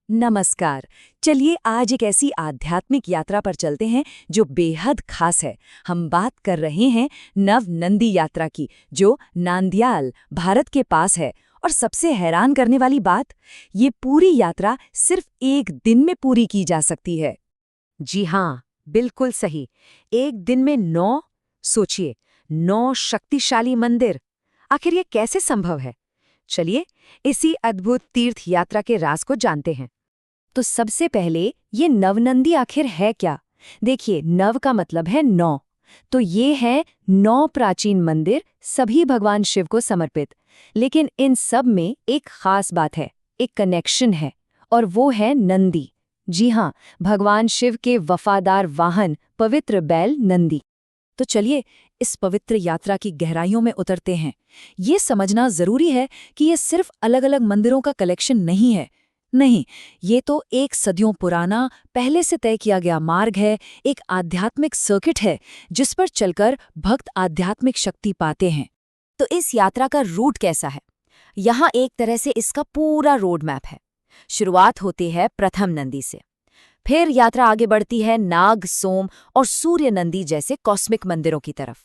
नमस्कार। चलिए आज एक ऐसी आध्यात्मिक यात्रा पर चलते हैं जो बेहद खास है। हम बात कर रहे हैं नव नंदी यात्रा की, जो नांदयाल, भारत के पास है। और सबसे हैरान करने वाली बात, ये पूरी यात्रा सिर्फ एक दिन में पूरी की जा सकती है। जी हाँ, बिल्कुल सही। एक दिन में 9, सोचिए, 9 शक्तिशाली मंदिर। आखिर ये कैसे संभव है? चलिए इसी अद्भुत तीर्थ यात्रा के राज को जानते हैं। तो सबसे पहले ये नवनंदी आखिर है क्या? देखिए, नव का मतलब है 9। तो ये है 9 प्राचीन मंदिर, सभी भगवान शिव को समर्पित। लेकिन इन सब में एक खास बात है, एक कनेक्शन है, और वो है नंदी। जी हाँ, भगवान शिव के वफादार वाहन, पवित्र बैल नंदी। तो चलिए इस पवित्र यात्रा की गहराइयों में उतरते हैं। ये समझना जरूरी है कि ये सिर्फ अलग-अलग मंदिरों का कलेक्शन नहीं है। नहीं, ये तो एक सदियों पुराना, पहले से तय किया गया मार्ग है, एक आध्यात्मिक सर्किट है जिस पर चलकर भक्त आध्यात्मिक शक्ति पाते हैं। तो इस यात्रा का रूट कैसा है? यहाँ एक तरह से इसका पूरा रोड मैप है। शुरुआत होती है प्रथम नंदी से। फिर यात्रा आगे बढ़ती है नाग, सोम और सूर्य नंदी जैसे कॉस्मिक मंदिरों की तरफ।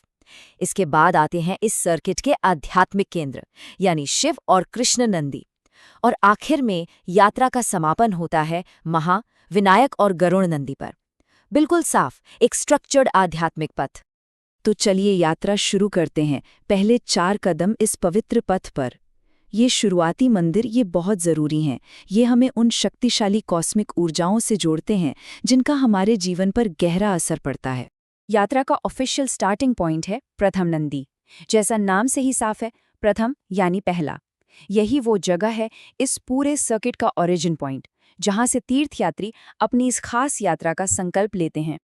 इसके बाद आते हैं इस सर्किट के आध्यात्मिक केंद्र, यानी शिव और कृष्ण नंदी। और आखिर में यात्रा का समापन होता है विनायक और गरुड़ नंदी पर। बिल्कुल साफ, एक स्ट्रक्चर्ड आध्यात्मिक पथ। तो चलिए यात्रा शुरू करते हैं। पहले 4 कदम इस पवित्र पथ पर। ये शुरुआती मंदिर ये बहुत ज़रूरी हैं। ये हमें उन शक्तिशाली कॉस्मिक ऊर्जाओं से जोड़ते हैं जिनका हमारे जीवन पर गहरा असर पड़ता है। यात्रा का ऑफिशियल स्टार्टिंग पॉइंट है प्रथम नंदी। जैसा नाम से ही साफ है, प्रथम यानी पहला। यही वो जगह है, इस पूरे सर्किट का ओरिजिन पॉइंट, जहाँ से तीर्थयात्री अपनी इस खास यात्रा का संकल्प लेते हैं।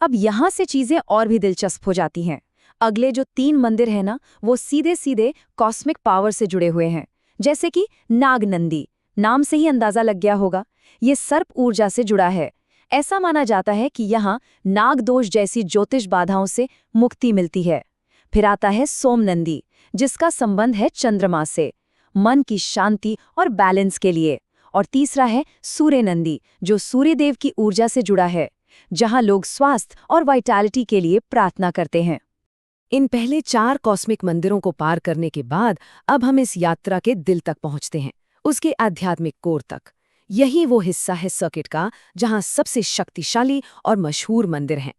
अब यहाँ से चीज़ें और भी दिलचस्प हो जाती हैं। अगले जो 3 मंदिर हैं ना, वो सीधे सीधे कॉस्मिक पावर से जुड़े हुए हैं। जैसे कि नाग नंदी, नाम से ही अंदाजा लग गया होगा, ये सर्प ऊर्जा से जुड़ा है। ऐसा माना जाता है कि यहाँ नाग दोष जैसी ज्योतिष बाधाओं से मुक्ति मिलती है। फिर आता है सोम नंदी, जिसका संबंध है चंद्रमा से, मन की शांति और बैलेंस के लिए। और तीसरा है सूर्य नंदी, जो सूर्यदेव की ऊर्जा से जुड़ा है, जहाँ लोग स्वास्थ्य और वाइटैलिटी के लिए प्रार्थना करते हैं। इन पहले 4 कॉस्मिक मंदिरों को पार करने के बाद अब हम इस यात्रा के दिल तक पहुंचते हैं, उसके आध्यात्मिक कोर तक। यही वो हिस्सा है सर्किट का जहां सबसे शक्तिशाली और मशहूर मंदिर हैं।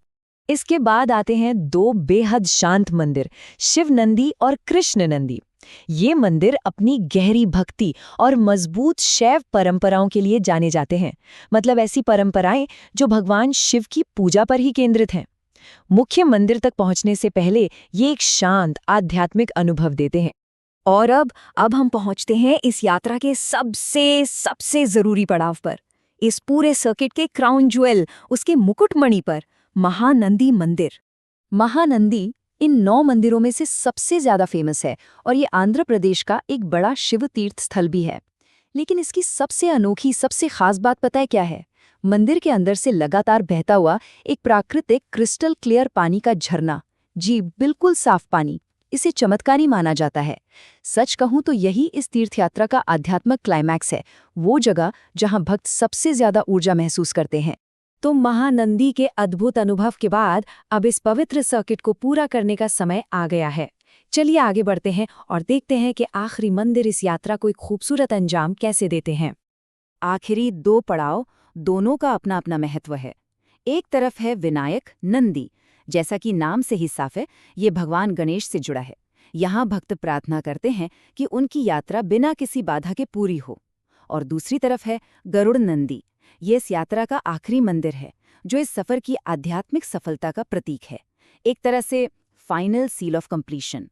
इसके बाद आते हैं 2 बेहद शांत मंदिर, शिव नंदी और कृष्ण नंदी। ये मंदिर अपनी गहरी भक्ति और मजबूत शैव परंपराओं के लिए जाने जाते हैं। मतलब ऐसी परंपराएं जो भगवान शिव की पूजा पर ही केंद्रित हैं। मुख्य मंदिर तक पहुंचने से पहले ये एक शांत आध्यात्मिक अनुभव देते हैं। और अब हम पहुंचते हैं इस यात्रा के सबसे जरूरी पड़ाव पर, इस पूरे सर्किट के क्राउन ज्वेल, उसके मुकुटमणि पर, महानंदी मंदिर। महानंदी इन 9 मंदिरों में से सबसे ज्यादा फेमस है और ये आंध्र प्रदेश का एक बड़ा शिव तीर्थ स्थल भी है। लेकिन इसकी सबसे अनोखी, सबसे खास बात पता है क्या है? मंदिर के अंदर से लगातार बहता हुआ एक प्राकृतिक क्रिस्टल क्लियर पानी का झरना। जी, बिल्कुल साफ पानी। इसे चमत्कारी माना जाता है। सच कहूं तो यही इस तीर्थयात्रा का आध्यात्मिक क्लाइमैक्स है, वो जगह जहां भक्त सबसे ज्यादा ऊर्जा महसूस करते हैं। तो महानंदी के अद्भुत अनुभव के बाद अब इस पवित्र सर्किट को पूरा करने का समय आ गया है। चलिए आगे बढ़ते हैं और देखते हैं कि आखिरी मंदिर इस यात्रा को एक खूबसूरत अंजाम कैसे देते हैं। आखिरी 2 पड़ाव, दोनों का अपना अपना महत्व है। एक तरफ है विनायक नंदी, जैसा कि नाम से ही साफ है, ये भगवान गणेश से जुड़ा है। यहाँ भक्त प्रार्थना करते हैं कि उनकी यात्रा बिना किसी बाधा के पूरी हो। और दूसरी तरफ है गरुड़ नंदी, ये इस यात्रा का आखिरी मंदिर है, जो इस सफर की आध्यात्मिक सफलता का प्रतीक है, एक तरह से फाइनल सील ऑफ कंप्लीशन।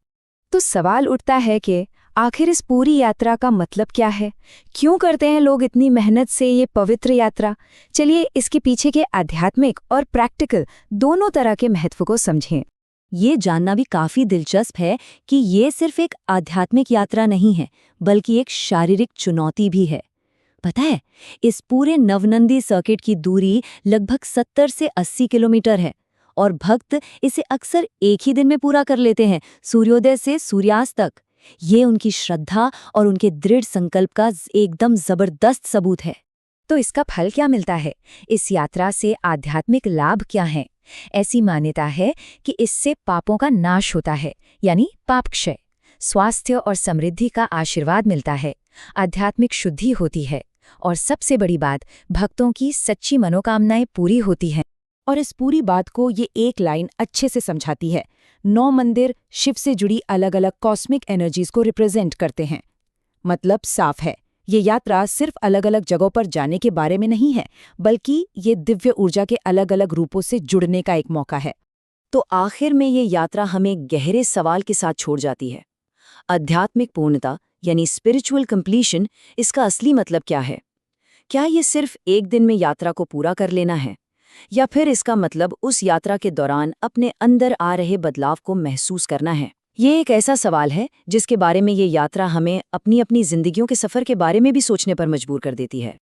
तो सवाल उठता है कि आखिर इस पूरी यात्रा का मतलब क्या है? क्यों करते हैं लोग इतनी मेहनत से ये पवित्र यात्रा? चलिए इसके पीछे के आध्यात्मिक और प्रैक्टिकल दोनों तरह के महत्व को समझें। ये जानना भी काफी दिलचस्प है कि ये सिर्फ एक आध्यात्मिक यात्रा नहीं है, बल्कि एक शारीरिक चुनौती भी है। पता है, इस पूरे नवनंदी सर्किट की दूरी लगभग 70 से 80 किलोमीटर है और भक्त इसे अक्सर एक ही दिन में पूरा कर लेते हैं, सूर्योदय से सूर्यास्त तक। ये उनकी श्रद्धा और उनके दृढ़ संकल्प का एकदम जबरदस्त सबूत है। तो इसका फल क्या मिलता है? इस यात्रा से आध्यात्मिक लाभ क्या हैं? ऐसी मान्यता है कि इससे पापों का नाश होता है, यानी पाप क्षय, स्वास्थ्य और समृद्धि का आशीर्वाद मिलता है, आध्यात्मिक शुद्धि होती है और सबसे बड़ी बात, भक्तों की सच्ची मनोकामनाएं पूरी होती हैं। और इस पूरी बात को ये एक लाइन अच्छे से समझाती है। 9 मंदिर शिव से जुड़ी अलग-अलग कॉस्मिक एनर्जीज को रिप्रेजेंट करते हैं। मतलब साफ है, ये यात्रा सिर्फ अलग-अलग जगहों पर जाने के बारे में नहीं है, बल्कि ये दिव्य ऊर्जा के अलग-अलग रूपों से जुड़ने का एक मौका है। तो आखिर में ये यात्रा हमें गहरे सवाल के साथ छोड़ जाती है। आध्यात्मिक पूर्णता यानी स्पिरिचुअल कंप्लीशन, इसका असली मतलब क्या है? क्या ये सिर्फ एक दिन में यात्रा को पूरा कर लेना है, या फिर इसका मतलब उस यात्रा के दौरान अपने अंदर आ रहे बदलाव को महसूस करना है? ये एक ऐसा सवाल है जिसके बारे में ये यात्रा हमें अपनी अपनी जिंदगियों के सफर के बारे में भी सोचने पर मजबूर कर देती है।